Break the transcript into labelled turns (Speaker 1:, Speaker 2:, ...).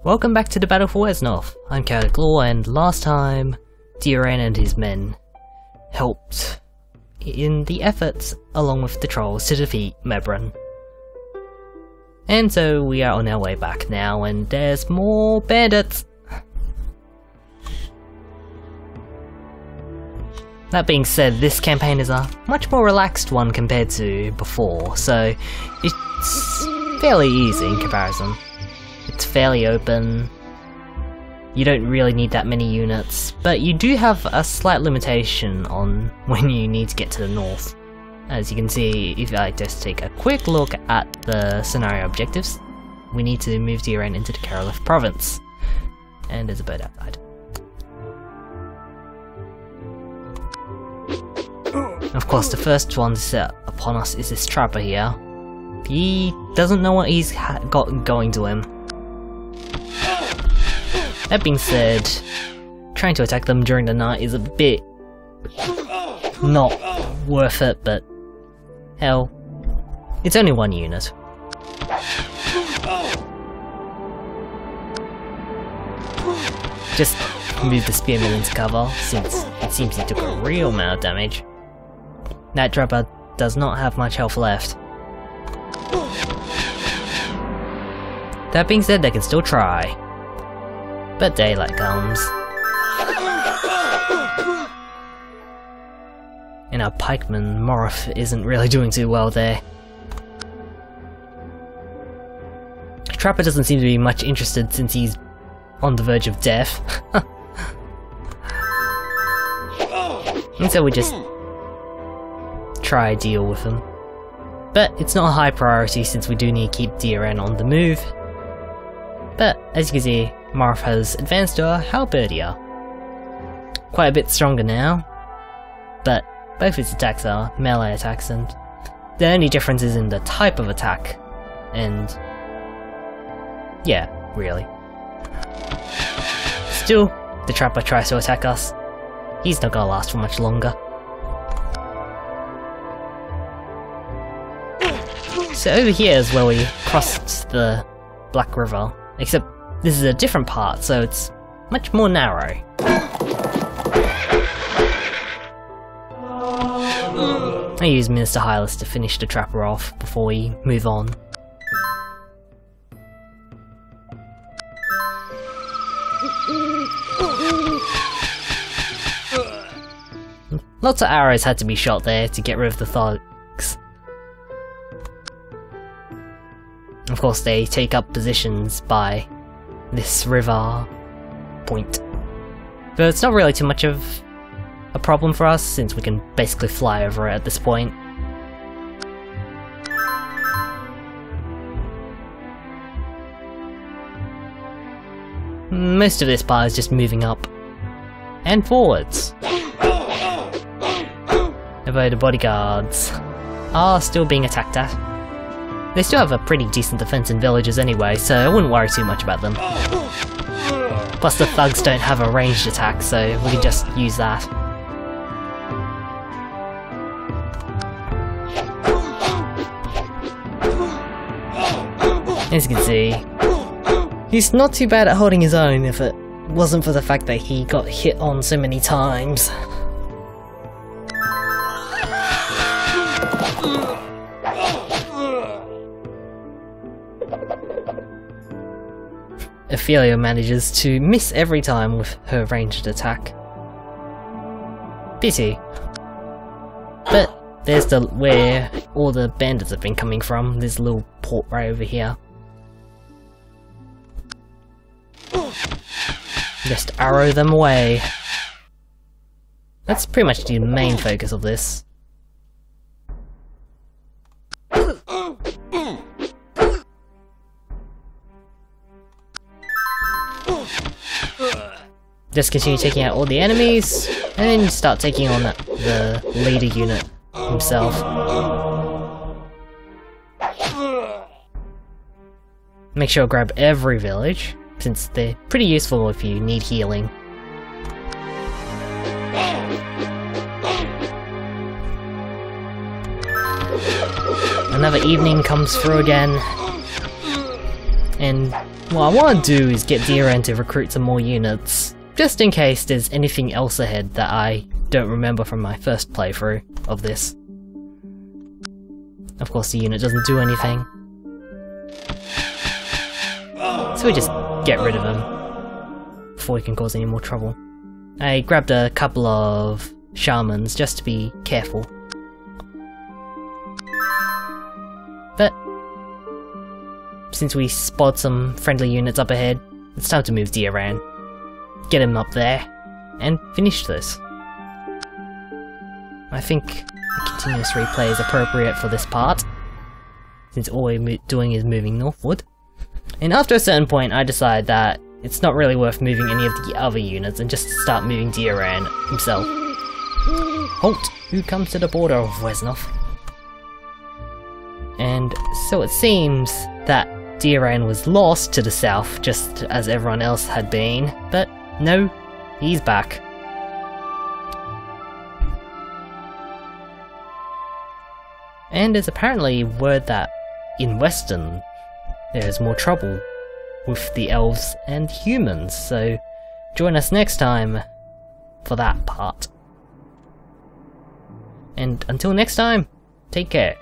Speaker 1: Welcome back to the Battle for Wesnoth. I'm Kerlath, and last time, Deoran and his men helped in the efforts, along with the trolls, to defeat Mebrin. And so we are on our way back now, and there's more bandits! That being said, this campaign is a much more relaxed one compared to before, so it's fairly easy in comparison. It's fairly open, you don't really need that many units, but you do have a slight limitation on when you need to get to the north. As you can see, if I just take a quick look at the scenario objectives, we need to move Deoran into the Kerlath province. And there's a bird outside. Of course, the first one to set upon us is this trapper here. He doesn't know what he's got going to him. That being said, trying to attack them during the night is a bit not worth it, but hell, it's only one unit. Just move the spearman into cover, since it seems he took a real amount of damage. That trapper does not have much health left. That being said, they can still try. But daylight comes. And our pikeman, Morph, isn't really doing too well there. Trapper doesn't seem to be much interested since he's on the verge of death. And so we just try deal with him. But it's not a high priority since we do need to keep Deoran on the move. But as you can see, Morph has advanced to a halberdier. Quite a bit stronger now, but both his attacks are melee attacks, and the only difference is in the type of attack, and yeah, really. Still, the trapper tries to attack us. He's not gonna last for much longer. So over here is where we crossed the Black River, except this is a different part, so it's much more narrow. I use Minister Hylas to finish the trapper off before we move on. Lots of arrows had to be shot there to get rid of the thugs. Of course, they take up positions by this river point. But it's not really too much of a problem for us, since we can basically fly over it at this point. Most of this part is just moving up and forwards. Although the bodyguards are still being attacked at. They still have a pretty decent defense in villages anyway, so I wouldn't worry too much about them. Plus the thugs don't have a ranged attack, so we can just use that. As you can see, he's not too bad at holding his own if it wasn't for the fact that he got hit on so many times. Ophelia manages to miss every time with her ranged attack. Pity. But there's where all the bandits have been coming from. There's a little port right over here. Just arrow them away. That's pretty much the main focus of this. Just continue taking out all the enemies, and then start taking on the leader unit himself. Make sure to grab every village, since they're pretty useful if you need healing. Another evening comes through again, and what I want to do is get Deoran to recruit some more units, just in case there's anything else ahead that I don't remember from my first playthrough of this. Of course the unit doesn't do anything, so we just get rid of him before he can cause any more trouble. I grabbed a couple of shamans just to be careful. But since we spot some friendly units up ahead, it's time to move Deoran, get him up there, and finish this. I think a continuous replay is appropriate for this part, since all we're doing is moving northward. And after a certain point I decide that it's not really worth moving any of the other units and just start moving Deoran himself. Halt! Who comes to the border of Wesnoth? And so it seems that Deoran was lost to the south just as everyone else had been, but no, he's back. And there's apparently word that in Westin there's more trouble with the elves and humans, so join us next time for that part. And until next time, take care.